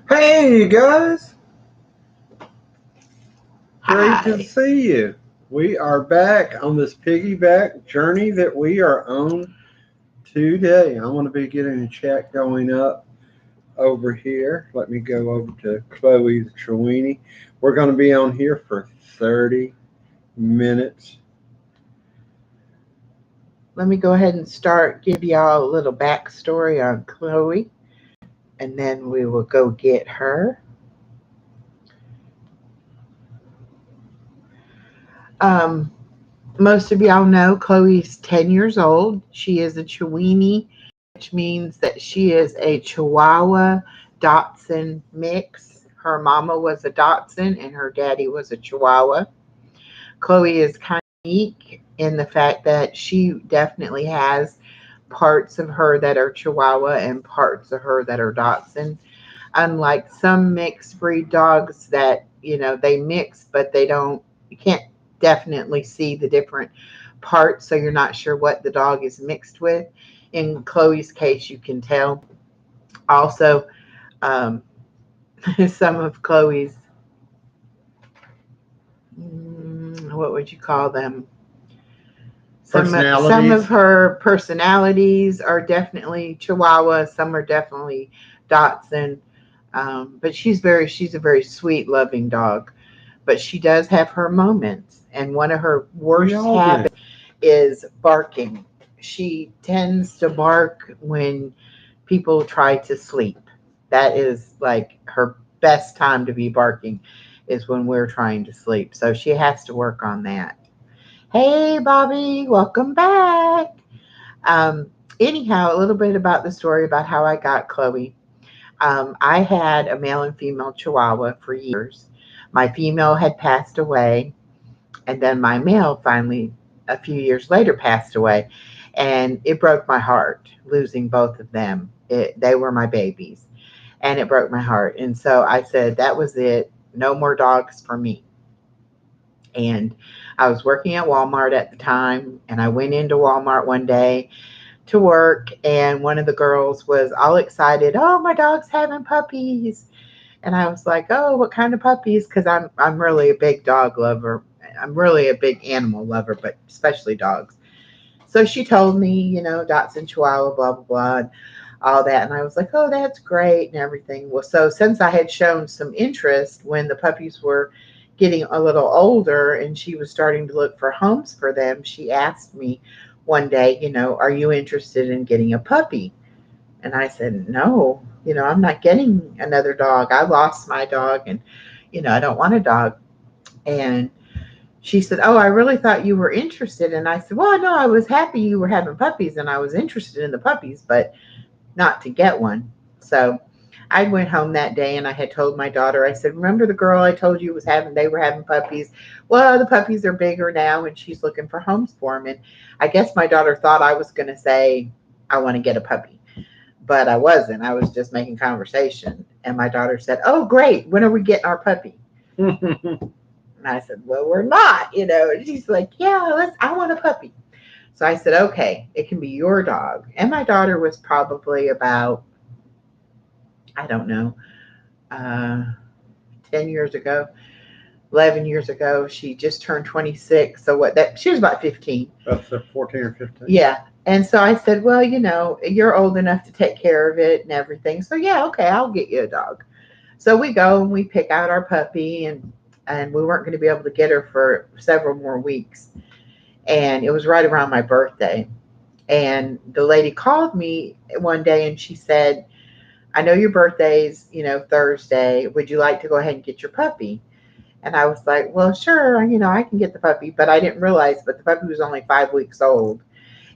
Hey guys, great to Hi. see you. We are back on this piggyback journey that we are on today. I'm going to be getting a chat going up over here. Let me go over to Chloe the Trewini. We're going to be on here for 30 minutes. Let me go ahead and start, give y'all a little backstory on Khloe, and then we will go get her. Um, Most of y'all know Khloe's 10 years old. She is a Chiweenie, which means that she is a Chihuahua Dachshund mix. Her mama was a Dachshund and her daddy was a Chihuahua. Khloe is kind of unique in the fact that she definitely has parts of her that are Chihuahua and parts of her that are Dachshund. Unlike some mixed breed dogs that, they mix, but you can't definitely see the different parts, so you're not sure what the dog is mixed with. In Khloe's case, you can tell. Also, um, some of Khloe's, what would you call them? Some of her personalities are definitely Chihuahua. Some are definitely Dachshund. But she's a very sweet, loving dog. But she does have her moments, and one of her worst habits is barking. She tends to bark when people try to sleep. That is like her best time to be barking, is when we're trying to sleep. So she has to work on that. Hey, Bobby, welcome back. Um, Anyhow, a little bit about the story about how I got Khloe. I had a male and female Chihuahua for years. My female had passed away, and then my male finally, a few years later, passed away. And it broke my heart losing both of them. They were my babies, and it broke my heart. And so I said, that was it. No more dogs for me. And I was working at Walmart at the time, and I went into Walmart one day to work, and one of the girls was all excited. Oh, my dog's having puppies. And I was like, oh, what kind of puppies? Because I'm really a big dog lover. I'm really a big animal lover, but especially dogs. So she told me, Dachshund Chihuahua, blah, blah, blah, and all that. And I was like, oh, that's great and everything. Well, so since I had shown some interest when the puppies were getting a little older and she was starting to look for homes for them, she asked me one day, are you interested in getting a puppy? And I said, no, I'm not getting another dog. I lost my dog and, I don't want a dog. And she said, oh, I really thought you were interested. And I said, well, no, I was happy you were having puppies and I was interested in the puppies, but not to get one. So I went home that day and I had told my daughter, I said, remember the girl I told you they were having puppies? Well, the puppies are bigger now and she's looking for homes for them. And I guess my daughter thought I was going to say, I want to get a puppy. But I wasn't. I was just making conversation. And my daughter said, oh, great. When are we getting our puppy? And I said, well, we're not, And she's like, yeah, I want a puppy. So I said, okay, it can be your dog. And my daughter was probably about, I don't know, 10 years ago, 11 years ago. She just turned 26. So she was about 15. About 14 or 15. Yeah. And so I said, well, you're old enough to take care of it and everything. So yeah, okay, I'll get you a dog. So we go and we pick out our puppy, and we weren't going to be able to get her for several more weeks. And it was right around my birthday. And the lady called me one day and she said, I know your birthday's, Thursday. Would you like to go ahead and get your puppy? And I was like, well, sure, I can get the puppy. But I didn't realize, but the puppy was only 5 weeks old.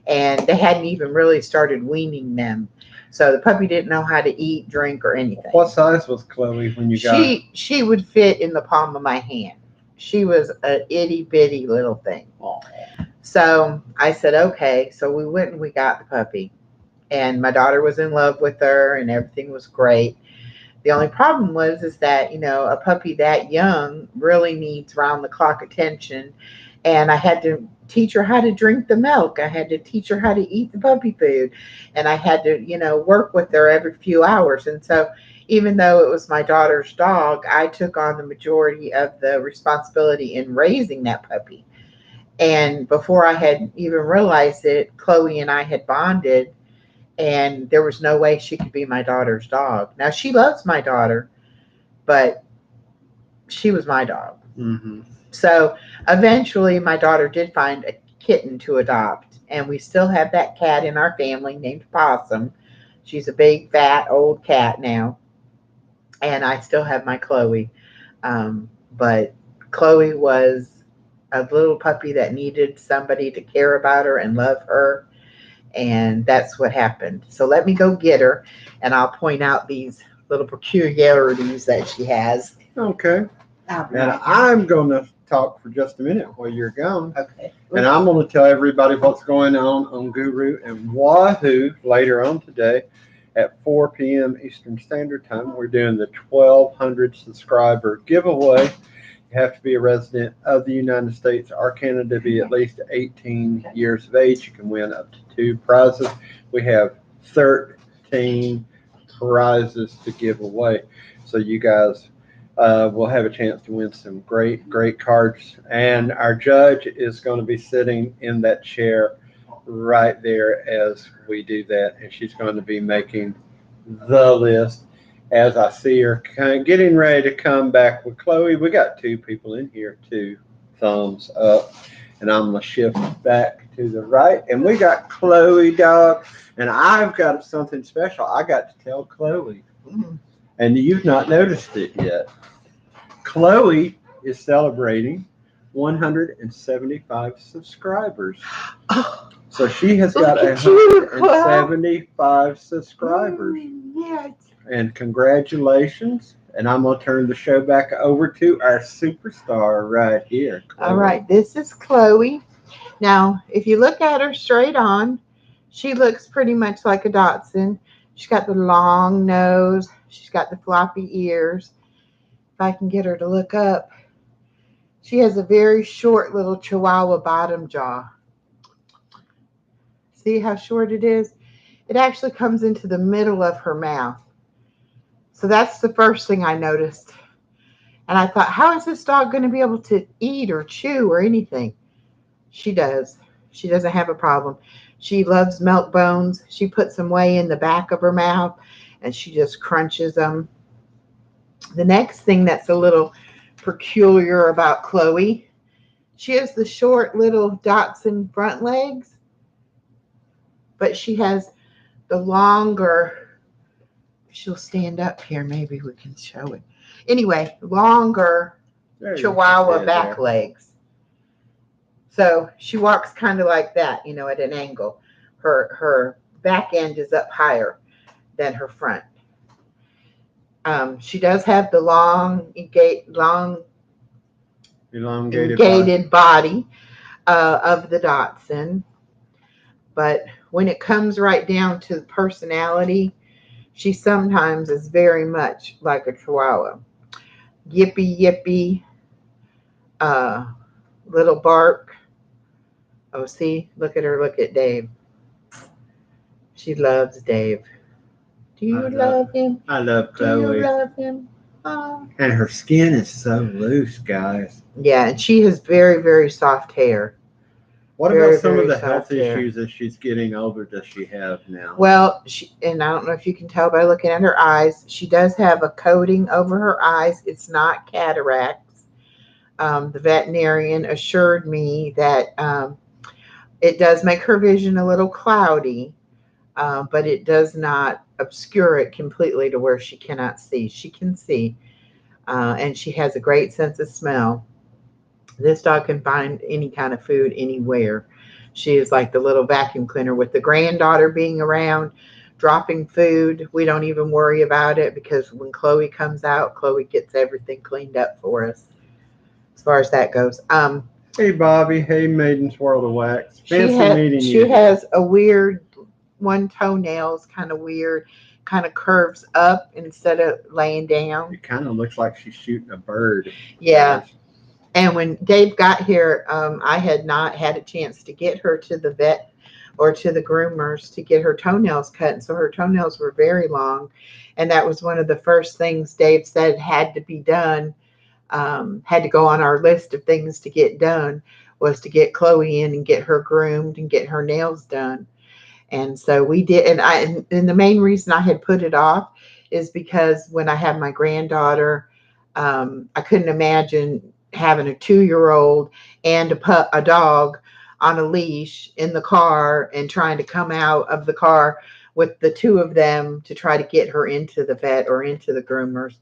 And they hadn't even really started weaning them. So the puppy didn't know how to eat, drink, or anything. What size was Khloe when you got her? She would fit in the palm of my hand. She was an itty bitty little thing. Aww. So I said, okay. So we went and we got the puppy. And my daughter was in love with her and everything was great. The only problem is that, a puppy that young really needs round the clock attention. And I had to teach her how to drink the milk. I had to teach her how to eat the puppy food. And I had to, work with her every few hours. And so, even though it was my daughter's dog, I took on the majority of the responsibility in raising that puppy. And before I had even realized it, Chloe and I had bonded, and there was no way she could be my daughter's dog. Now, she loves my daughter, but she was my dog. Mm-hmm. So eventually, my daughter did find a kitten to adopt, and we still have that cat in our family named Possum. She's a big, fat, old cat now, and I still have my Chloe. But Chloe was a little puppy that needed somebody to care about her and love her, and that's what happened. So let me go get her, and I'll point out these little peculiarities that she has. Okay. All And right. I'm going to talk for just a minute while you're gone. Okay. And I'm going to tell everybody what's going on Guru and Wahoo later on today at 4 p.m. Eastern Standard Time. We're doing the 1,200 subscriber giveaway. You have to be a resident of the United States or Canada, be at least 18 years of age. You can win up to 2 prizes. We have 13 prizes to give away. So you guys will have a chance to win some great cards. And our judge is going to be sitting in that chair right there as we do that. And she's going to be making the list as I see her kind of getting ready to come back with Chloe. We got 2 people in here, 2 thumbs up. And I'm going to shift back to the right. And we got Chloe, dog. And I've got something special I got to tell Chloe. And you've not noticed it yet. Chloe is celebrating 175 subscribers. So she has got 175 subscribers. Yes. And congratulations. And I'm going to turn the show back over to our superstar right here. Chloe. All right, this is Chloe. Now, if you look at her straight on, she looks pretty much like a Dachshund. She's got the long nose. She's got the floppy ears. If I can get her to look up, she has a very short little Chihuahua bottom jaw. See how short it is? It actually comes into the middle of her mouth. So that's the first thing I noticed. And I thought, how is this dog going to be able to eat or chew or anything? She does. She doesn't have a problem. She loves milk bones. She puts them way in the back of her mouth and she just crunches them. The next thing that's a little peculiar about Chloe, she has the short little Dachshund front legs, but she has the longer, she'll stand up here, maybe we can show it. Anyway, longer Chihuahua back legs. So she walks kind of like that, at an angle. Her back end is up higher than her front. She does have the elongated body of the Dachshund. But when it comes right down to personality, she sometimes is very much like a Chihuahua. Yippy, little bark. Oh, see, look at her. Look at Dave. She loves Dave. Do you love him? I love Chloe. Do you love him? Oh. And her skin is so loose, guys. Yeah, and she has very, very soft hair. What about some of the health issues that she's getting older does she have now? Well, and I don't know if you can tell by looking at her eyes, she does have a coating over her eyes. It's not cataracts. The veterinarian assured me that it does make her vision a little cloudy, but it does not obscure it completely to where she cannot see. She can see, and she has a great sense of smell. This dog can find any kind of food anywhere. She is like the little vacuum cleaner. With the granddaughter being around, dropping food, we don't even worry about it because when Chloe comes out, Chloe gets everything cleaned up for us as far as that goes. Hey, Bobby. Hey, Maiden's World of Wax. Fancy meeting you. She has a weird, one toenail's kind of weird, kind of curves up instead of laying down. It kind of looks like she's shooting a bird. Yeah. And when Dave got here, I had not had a chance to get her to the vet or to the groomers to get her toenails cut. And so her toenails were very long. And that was one of the first things Dave said had to be done, had to go on our list of things to get done, was to get Khloe in and get her groomed and get her nails done. And so we did. And the main reason I had put it off is because when I had my granddaughter, I couldn't imagine having a 2-year old and a dog on a leash in the car and trying to come out of the car with the two of them to try to get her into the vet or into the groomers.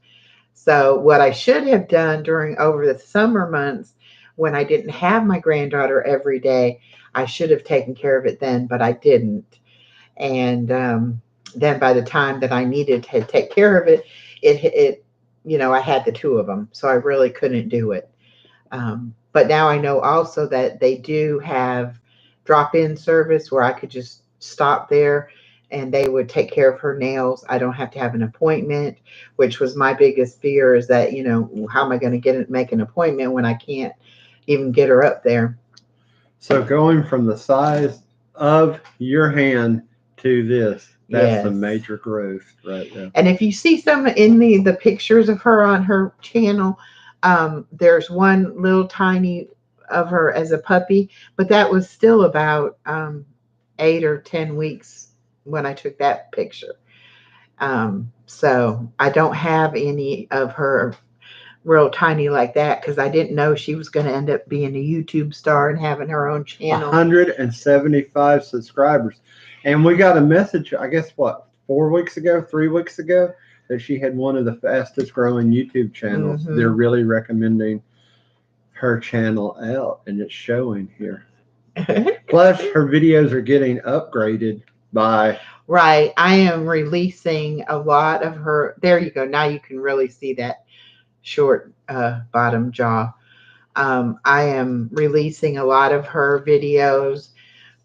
So what I should have done during over the summer months when I didn't have my granddaughter every day, I should have taken care of it then, but I didn't. And then by the time that I needed to take care of it, it I had the two of them, so I really couldn't do it. But now I know also that they do have drop-in service where I could just stop there and they would take care of her nails. I don't have to have an appointment, which was my biggest fear is that, how am I going to make an appointment when I can't even get her up there? So going from the size of your hand to this, that's the Yes. major growth right there. And if you see some in the pictures of her on her channel, there's one little tiny of her as a puppy, but that was still about 8 or 10 weeks when I took that picture. So I don't have any of her real tiny like that because I didn't know she was going to end up being a YouTube star and having her own channel. 175 subscribers. And we got a message, I guess, 3 weeks ago, that she had one of the fastest growing YouTube channels. Mm-hmm. They're really recommending her channel out, and it's showing here. Plus, her videos are getting upgraded by... Right. I am releasing a lot of her. There you go. Now you can really see that short bottom jaw. I am releasing a lot of her videos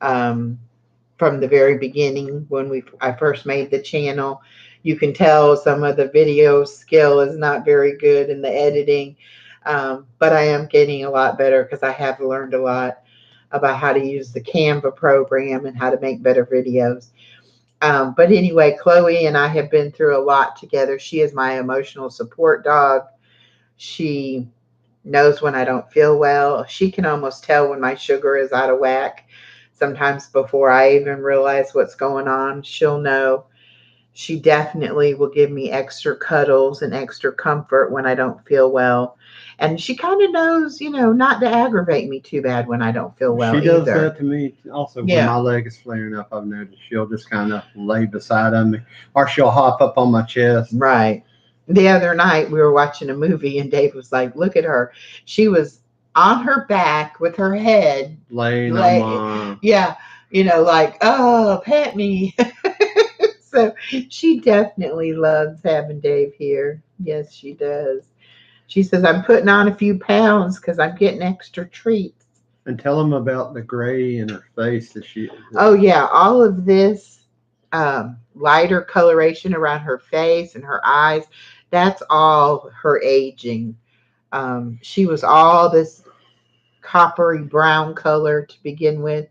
from the very beginning when I first made the channel. You can tell some of the video skill is not very good in the editing, but I am getting a lot better because I have learned a lot about how to use the Canva program and how to make better videos. But anyway, Khloe and I have been through a lot together. She is my emotional support dog. She knows when I don't feel well. She can almost tell when my sugar is out of whack. Sometimes before I even realize what's going on, she'll know. She definitely will give me extra cuddles and extra comfort when I don't feel well. And she kind of knows, not to aggravate me too bad when I don't feel well She does either. that to me also. Yeah. When my leg is flaring up, I've noticed she'll just kind of lay beside of me, or she'll hop up on my chest. Right. The other night we were watching a movie and Dave was like, look at her. She was on her back with her head laying on. Yeah. Like, oh, pet me. So she definitely loves having Dave here. Yes, she does. She says, I'm putting on a few pounds because I'm getting extra treats. And tell them about the gray in her face that she... Oh, yeah. All of this lighter coloration around her face and her eyes, that's all her aging. She was all this coppery brown color to begin with.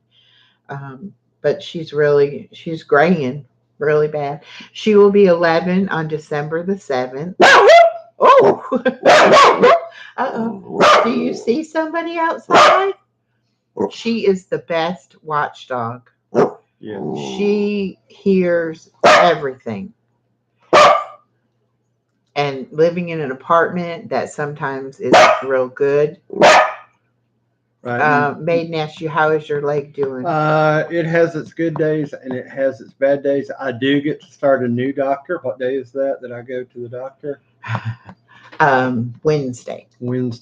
But she's graying really bad. She will be 11 on December the 7th. Oh, uh-oh. Do you see somebody outside? She is the best watchdog. Yeah. She hears everything. And living in an apartment that sometimes is real good. Right. Maiden asked you, how is your leg doing? It has its good days and it has its bad days. I do get to start a new doctor. What day is that I go to the doctor? Wednesday. And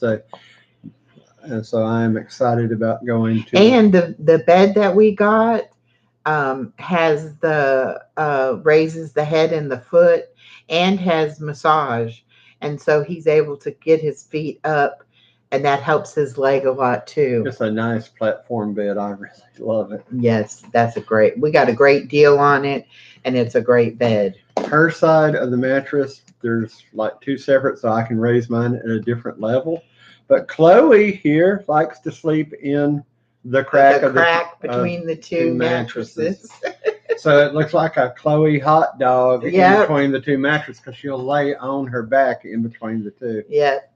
so I'm excited about going to... And the bed that we got has the raises the head and the foot and has massage. And so he's able to get his feet up. And that helps his leg a lot too. It's a nice platform bed. I really love it. Yes, we got a great deal on it, and it's a great bed. Her side of the mattress, there's like two separate, so I can raise mine at a different level. But Chloe here likes to sleep in the crack The of the crack between the two mattresses. So it looks like a Chloe hot dog in Yep. between the two mattresses because she'll lay on her back in between the two. Yep.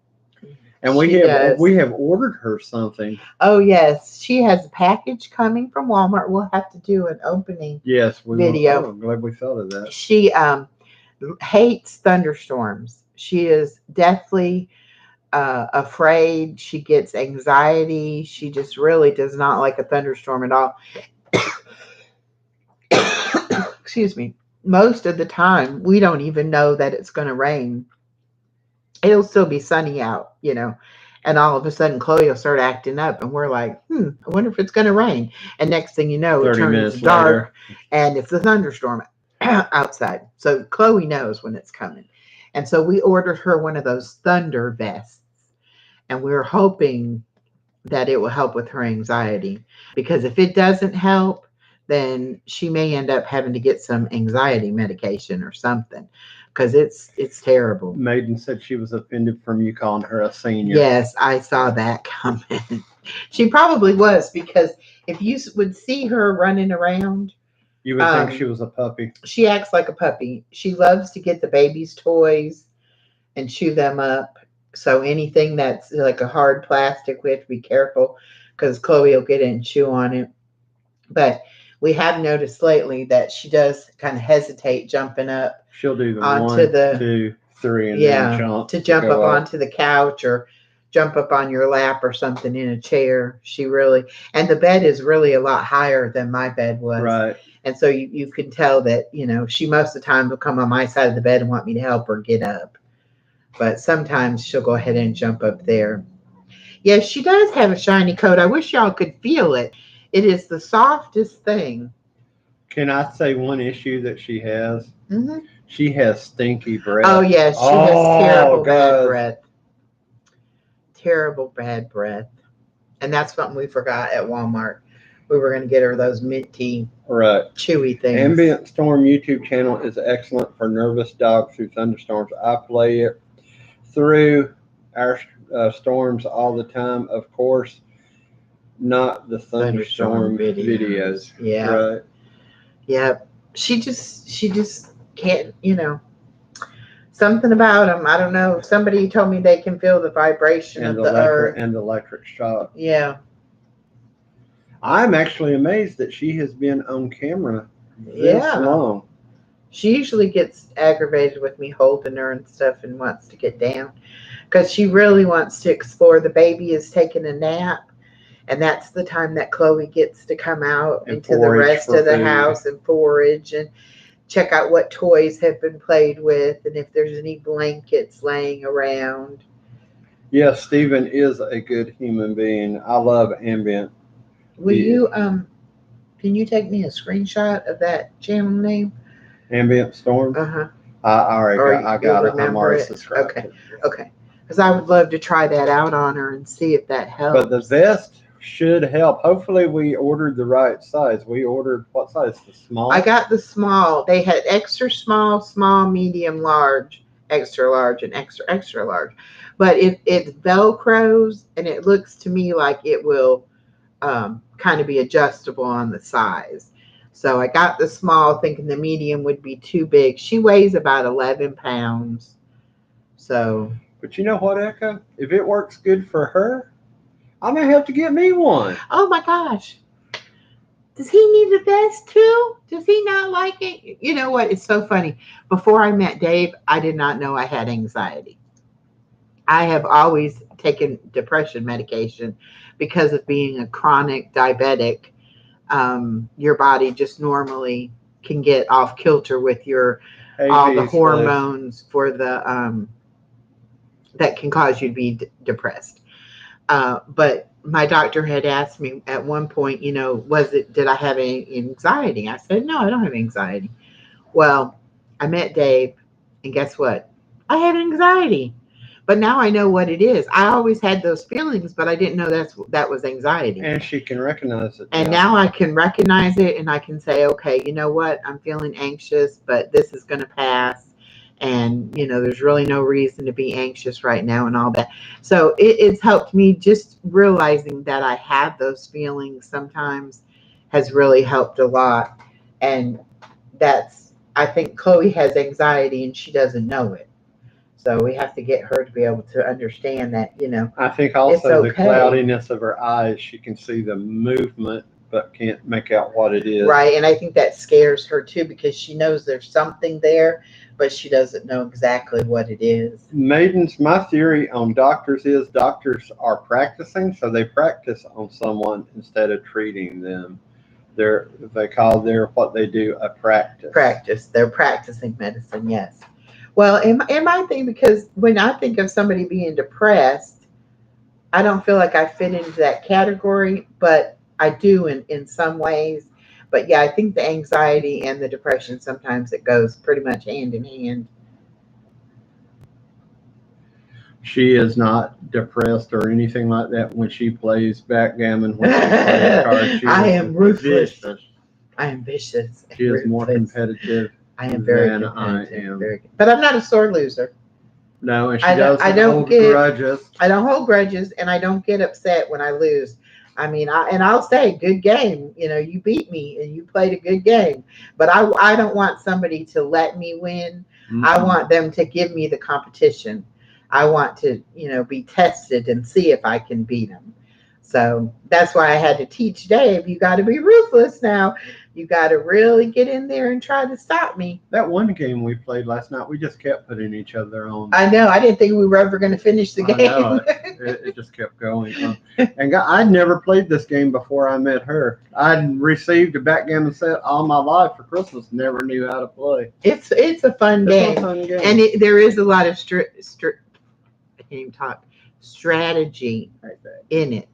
And She does. we have ordered her something. Oh yes, she has a package coming from Walmart. We'll have to do an opening Yes, we video. will. Oh, I'm glad we thought of that. She hates thunderstorms. She is deathly afraid. She gets anxiety. She just really does not like a thunderstorm at all. Excuse me. Most of the time, we don't even know that it's going to rain. It'll still be sunny out, and all of a sudden Chloe will start acting up, and we're like, I wonder if it's going to rain. And next thing you know, it 30 turns minutes dark later. and it's a thunderstorm outside. So Chloe knows when it's coming. And so we ordered her one of those thunder vests, and we're hoping that it will help with her anxiety, because if it doesn't help, then she may end up having to get some anxiety medication or something, because it's terrible. Maiden said she was offended from you calling her a senior. Yes, I saw that comment. She probably was, because if you would see her running around, you would think she was a puppy. She acts like a puppy. She loves to get the baby's toys and chew them up. So anything that's like a hard plastic, we have to be careful, because Chloe will get it and chew on it. But we have noticed lately that she does kind of hesitate jumping up. She'll do the onto 1, 2, 3, and then jump. To jump up onto the couch or jump up on your lap or something in a chair. And the bed is really a lot higher than my bed was. Right. And so you can tell that, she most of the time will come on my side of the bed and want me to help her get up. But sometimes she'll go ahead and jump up there. Yes, she does have a shiny coat. I wish y'all could feel it. It is the softest thing. Can I say one issue that she has? Mm-hmm. She has stinky breath. Oh, yes. She has terrible bad breath. Terrible bad breath. And that's something we forgot at Walmart. We were going to get her those minty, chewy things. Ambient Storm YouTube channel is excellent for nervous dogs through thunderstorms. I play it through our storms all the time. Of course, not the thunderstorm videos. Yeah. Right. Yep. She just can't, something about them. I don't know. Somebody told me they can feel the vibration of the earth. And the electric shock. Yeah. I'm actually amazed that she has been on camera this long. She usually gets aggravated with me holding her and stuff and wants to get down, because she really wants to explore. The baby is taking a nap, and that's the time that Chloe gets to come out and into the rest of the house and forage and check out what toys have been played with and if there's any blankets laying around. Yes, Stephen is a good human being. I love Ambient. Will you can you take me a screenshot of that channel name? Ambient Storm? Uh-huh. I got it. I'm already subscribed. Okay. Because I would love to try that out on her and see if that helps. But the vest should help. Hopefully we ordered the right size. We ordered what size? The small? I got the small. They had extra small, medium, large, extra large, and extra large. But it Velcros, and it looks to me like it will kind of be adjustable on the size. So I got the small thinking the medium would be too big. She weighs about 11 pounds. So. But you know what, Echo? If it works good for her, I may have to get me one. Oh my gosh. Does he need a vest too? Does he not like it? You know what? It's so funny. Before I met Dave, I did not know I had anxiety. I have always taken depression medication because of being a chronic diabetic. Your body just normally can get off kilter with all the hormones for the that can cause you to be depressed. But my doctor had asked me at one point, did I have any anxiety? I said, no, I don't have anxiety. Well, I met Dave, and guess what? I had anxiety. But now I know what it is. I always had those feelings, but I didn't know that was anxiety. And she can recognize it. And now I can recognize it, and I can say, okay, you know what? I'm feeling anxious, but this is going to pass. And, there's really no reason to be anxious right now and all that. So it's helped me, just realizing that I have those feelings sometimes has really helped a lot. And I think Khloe has anxiety and she doesn't know it. So we have to get her to be able to understand that, I think it's also the okay. cloudiness of her eyes, she can see the movement but can't make out what it is. Right. And I think that scares her too, because she knows there's something there, but she doesn't know exactly what it is. Maidens, my theory on doctors is doctors are practicing, so they practice on someone instead of treating them. They call what they do a practice. Practice. They're practicing medicine, yes. Well, in my thing, because when I think of somebody being depressed, I don't feel like I fit into that category, but I do in some ways. But yeah, I think the anxiety and the depression, sometimes it goes pretty much hand in hand. She is not depressed or anything like that when she plays backgammon. When she plays cards, I am ruthless. vicious. I am vicious. She is more competitive I am very than competitive. I am. But I'm not a sore loser. No, and she I don't hold get grudges. I don't hold grudges, and I don't get upset when I lose. I mean, I'll say, good game. You beat me and you played a good game. But I don't want somebody to let me win. Mm-hmm. I want them to give me the competition. I want to, be tested and see if I can beat them. So that's why I had to teach Dave, you got to be ruthless now. You got to really get in there and try to stop me. That one game we played last night, we just kept putting each other on. I know. I didn't think we were ever going to finish the game. I know. It just kept going. And I'd never played this game before I met her. I'd received a backgammon set all my life for Christmas. Never knew how to play. It's a fun game. And there is a lot of I can't even talk, strategy in it.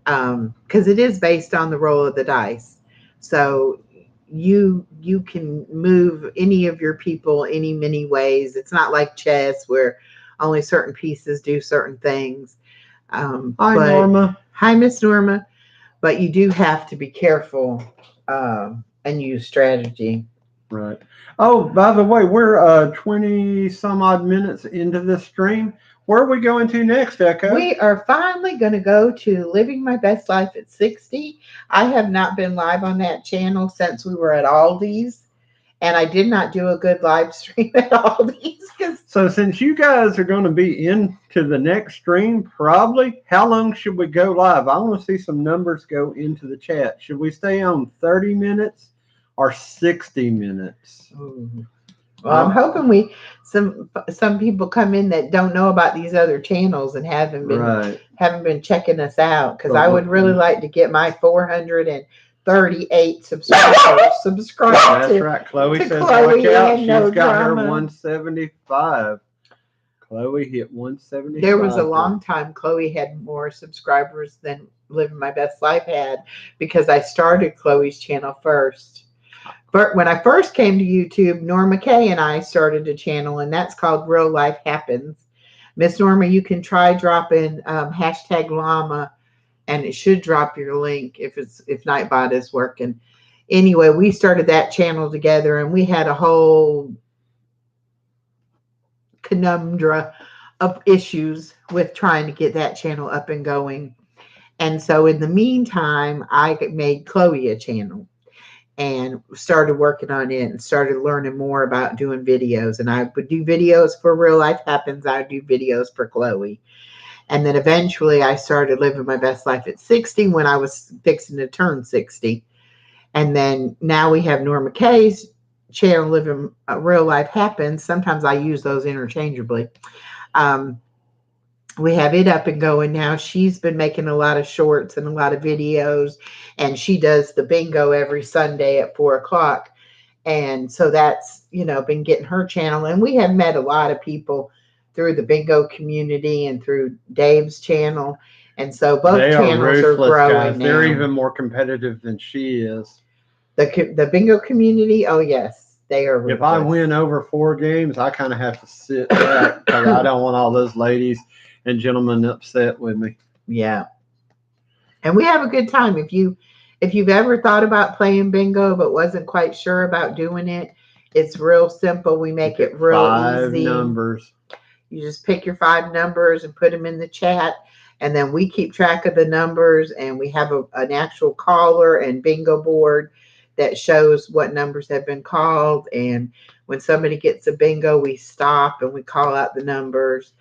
Because it is based on the roll of the dice. So you can move any of your people any many ways. It's not like chess where only certain pieces do certain things. Hi, Norma. Hi, Miss Norma. But you do have to be careful and use strategy. Right. Oh, by the way, we're 20 some odd minutes into this stream. Where are we going to next, Echo? We are finally going to go to Living My Best Life at 60. I have not been live on that channel since we were at Aldi's, and I did not do a good live stream at Aldi's. So since you guys are going to be into the next stream, probably, how long should we go live? I want to see some numbers go into the chat. Should we stay on 30 minutes or 60 minutes? Ooh. Well, I'm hoping some people come in that don't know about these other channels and haven't been checking us out, because I would really like to get my 438 subscribers. That's right. Khloe says, watch out. She's got her 175. Khloe hit 175. There was a long time Khloe had more subscribers than Living My Best Life had, because I started Khloe's channel first. But when I first came to YouTube, Norma Kay and I started a channel, and that's called Real Life Happens. Miss Norma, you can try dropping hashtag llama, and it should drop your link if Nightbot is working. Anyway, we started that channel together, and we had a whole conundrum of issues with trying to get that channel up and going. And so in the meantime, I made Khloe a channel and started working on it and started learning more about doing videos. And I would do videos for Real Life Happens. I would do videos for Khloe. And then eventually I started Living My Best Life at 60 when I was fixing to turn 60. And then now we have Norma Kay's channel, Living Real Life Happens. Sometimes I use those interchangeably. We have it up and going now. She's been making a lot of shorts and a lot of videos, and she does the bingo every Sunday at 4:00. And so that's, been getting her channel. And we have met a lot of people through the bingo community and through Dave's channel. And so both channels are growing guys. now. They're even more competitive than she is. The bingo community, oh yes. They are ruthless. If I win over 4 games, I kind of have to sit back because I don't want all those ladies and gentlemen upset with me. Yeah. And we have a good time. If you've ever thought about playing bingo but wasn't quite sure about doing it, It's real simple. We You make pick it real 5 easy. numbers. You just pick your 5 numbers and put them in the chat. And then we keep track of the numbers, and we have an actual caller and bingo board that shows what numbers have been called. And when somebody gets a bingo, we stop and we call out the numbers.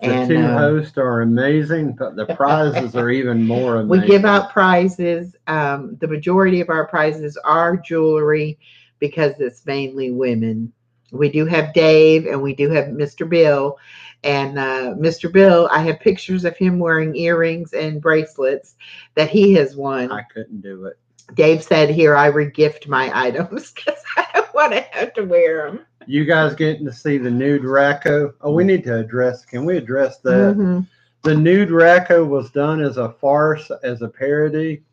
The And 2 hosts are amazing, but the prizes are even more amazing. we give out prizes. The majority of our prizes are jewelry because it's mainly women. We do have Dave and we do have Mr. Bill. And Mr. Bill, I have pictures of him wearing earrings and bracelets that he has won. I couldn't do it. Dave said, "Here, I regift my items because I don't want to have to wear them." You guys getting to see the nude Racco? Oh, we need to address. Can we address that? Mm-hmm. The nude Racco was done as a farce, as a parody.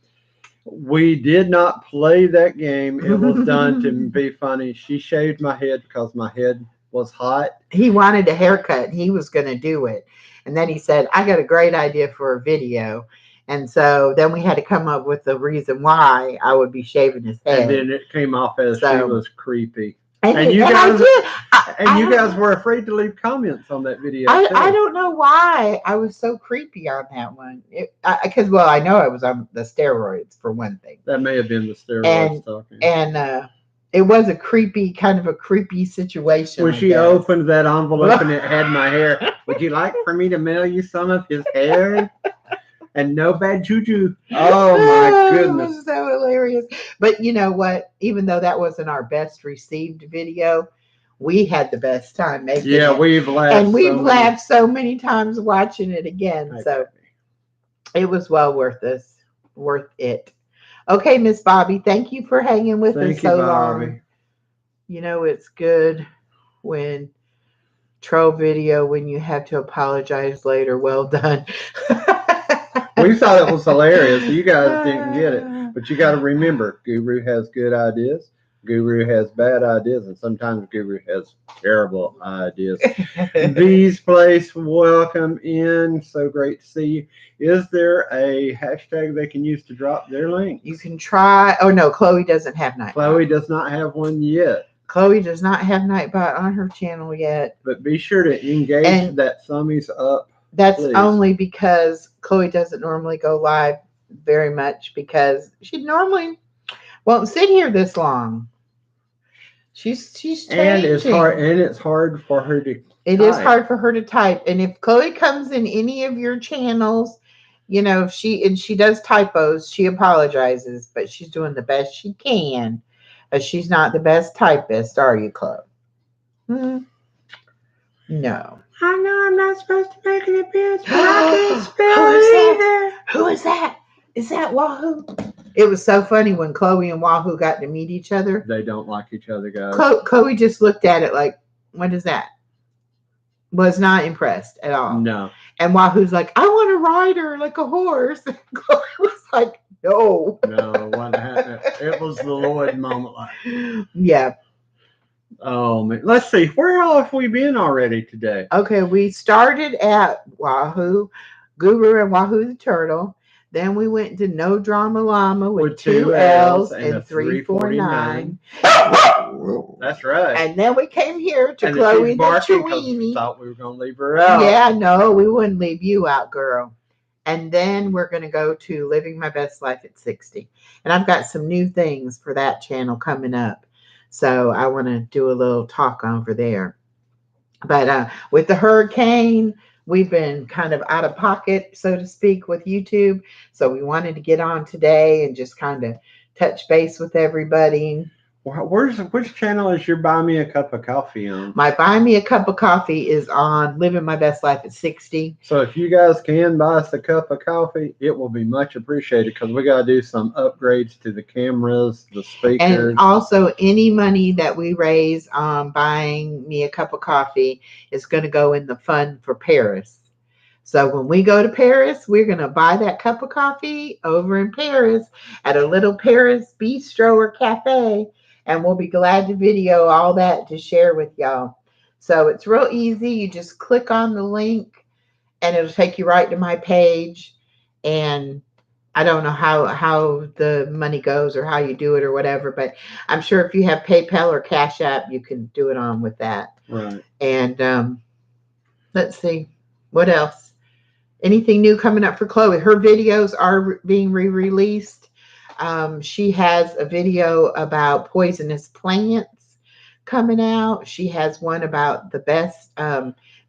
We did not play that game. It was done to be funny. She shaved my head because my head was hot. He wanted a haircut. He was going to do it. And then he said, "I got a great idea for a video." And so then we had to come up with the reason why I would be shaving his head. And then it came off as she was creepy. And you guys, you guys were afraid to leave comments on that video. I don't know why I was so creepy on that one. Because I know I was on the steroids for one thing. That may have been the steroids talking. And it was kind of a creepy situation. When she opened that envelope and it had my hair, would you like for me to mail you some of his hair? And no bad juju. Oh my goodness. It was so hilarious. But you know what? Even though that wasn't our best received video, we had the best time making it. Yeah, we've laughed. And we've laughed so many times watching it again. Okay. So it was well worth it. Okay, Miss Bobby, thank you for hanging with us so long. You know, it's good when troll video when you have to apologize later. Well done. We thought it was hilarious. You guys didn't get it. But you got to remember, Guru has good ideas. Guru has bad ideas. And sometimes Guru has terrible ideas. Bee's Place, welcome in. So great to see you. Is there a hashtag they can use to drop their link? You can try. Oh, no. Khloe doesn't have Nightbot. Khloe does not have one yet. Khloe does not have Nightbot on her channel yet. But be sure to engage that thumbs up. That's please. Only because Khloe doesn't normally go live very much because she normally won't sit here this long. She's changing. And it's hard for her to It is hard for her to type. And if Khloe comes in any of your channels, you know, she does typos, she apologizes, but she's doing the best she can. She's not the best typist, are you, Khloe? No. I know I'm not supposed to make an appearance, but I can't spell either. Who is that? Is that Wahoo? It was so funny when Khloe and Wahoo got to meet each other. They don't like each other, guys. Khloe just looked at it like, what is that? Was not impressed at all. No. And Wahoo's like, I want to ride her like a horse. And Khloe was like, no. No, what happened? It was the Lloyd moment. Yeah. Oh, man. Let's see. Where have we been already today? Okay, we started at Wahoo, Guru and Wahoo the Turtle. Then we went to No Drama Llama with 2 L's and 349. That's right. And then we came here to Khloe the Chewini. Thought we were going to leave her out. Yeah, no, we wouldn't leave you out, girl. And then we're going to go to Living My Best Life at 60. And I've got some new things for that channel coming up. So I want to do a little talk over there. But with the hurricane, we've been kind of out of pocket, so to speak, with YouTube. So we wanted to get on today and just kind of touch base with everybody. Which channel is your Buy Me a Cup of Coffee on? My Buy Me a Cup of Coffee is on Living My Best Life at 60. So if you guys can buy us a cup of coffee, it will be much appreciated because we got to do some upgrades to the cameras, the speakers. And also any money that we raise on buying me a cup of coffee is going to go in the fund for Paris. So when we go to Paris, we're going to buy that cup of coffee over in Paris at a little Paris bistro or cafe. And we'll be glad to video all that to share with y'all. So it's real easy. You just click on the link and it'll take you right to my page. And I don't know how the money goes or how you do it or whatever, but I'm sure if you have PayPal or Cash App, you can do it on with that. Right. And let's see, what else? Anything new coming up for Khloe? Her videos are being re-released. She has a video about poisonous plants coming out. She has one about the best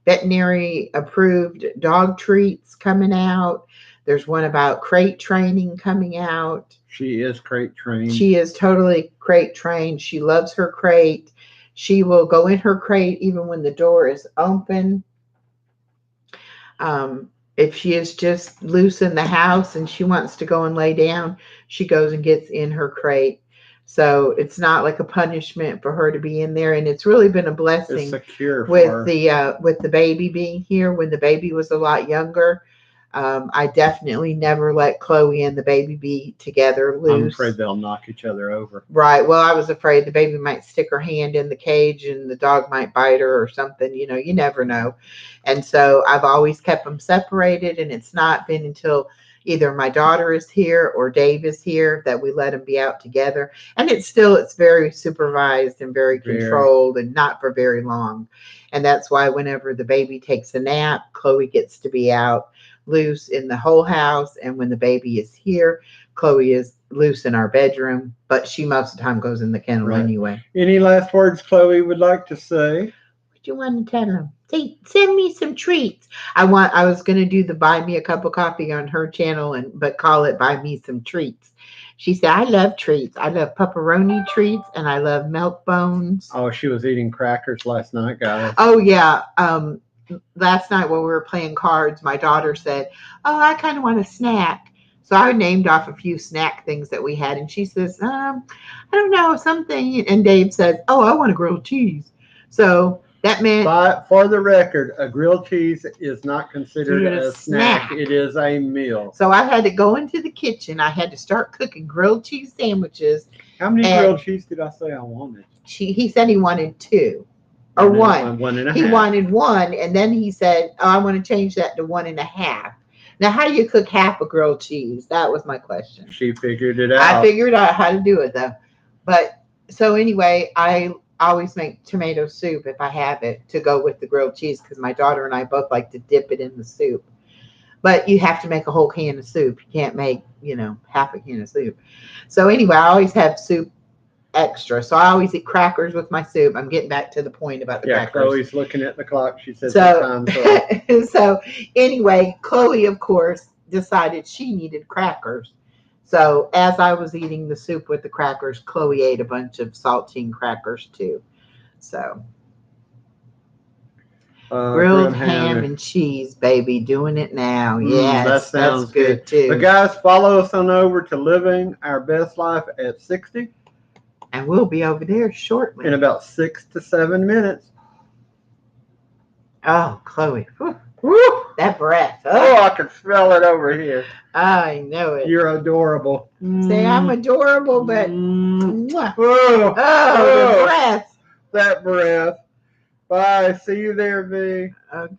veterinary approved dog treats coming out. There's one about crate training coming out. She is crate trained. She is totally crate trained. She loves her crate. She will go in her crate even when the door is open. If she is just loose in the house and she wants to go and lay down, she goes and gets in her crate. So it's not like a punishment for her to be in there, and it's really been a blessing. It's secure with the baby being here. When the baby was a lot younger, I definitely never let Khloe and the baby be together loose. I'm afraid they'll knock each other over. Right. Well, I was afraid the baby might stick her hand in the cage and the dog might bite her or something. You know, you never know. And so I've always kept them separated. And it's not been until either my daughter is here or Dave is here that we let them be out together. And it's very supervised and very controlled and not for very long. And that's why whenever the baby takes a nap, Khloe gets to be out loose in the whole house. And when the baby is here, Khloe is loose in our bedroom, but she most of the time goes in the kennel anyway. Any last words Khloe would like to say? What you want to tell them? Say, send me some treats. I was going to do the buy me a cup of coffee on her channel, but call it buy me some treats. She said, I love treats. I love pepperoni treats and I love milk bones. Oh, she was eating crackers last night, guys. Oh, yeah. Last night when we were playing cards, my daughter said, oh, I kind of want a snack. So I named off a few snack things that we had. And she says, I don't know, something. And Dave says, oh, I want a grilled cheese. So that meant. But for the record, a grilled cheese is not considered a snack. It is a meal. So I had to go into the kitchen. I had to start cooking grilled cheese sandwiches. How many grilled cheese did I say I wanted? He said he wanted 2. Or 1. 1.5. He wanted 1, and then he said, oh, I want to change that to 1.5. Now, how do you cook half a grilled cheese? That was my question. She figured it out. I figured out how to do it, though. But, so anyway, I always make tomato soup if I have it to go with the grilled cheese because my daughter and I both like to dip it in the soup. But you have to make a whole can of soup. You can't make, half a can of soup. So anyway, I always have soup extra. So I always eat crackers with my soup. I'm getting back to the point about the crackers. Khloe's looking at the clock. She says time's up. So anyway, Khloe, of course, decided she needed crackers. So as I was eating the soup with the crackers, Khloe ate a bunch of saltine crackers too. So grilled ham and cheese, baby, doing it now. Yes, that sounds that's good too. But guys, follow us on over to Living Our Best Life at 60. And we'll be over there shortly. In about 6 to 7 minutes. Oh, Khloe. Woo, that breath. Oh, I can smell it over here. I know it. You're adorable. Say I'm adorable, but the breath. That breath. Bye. See you there, V. Okay.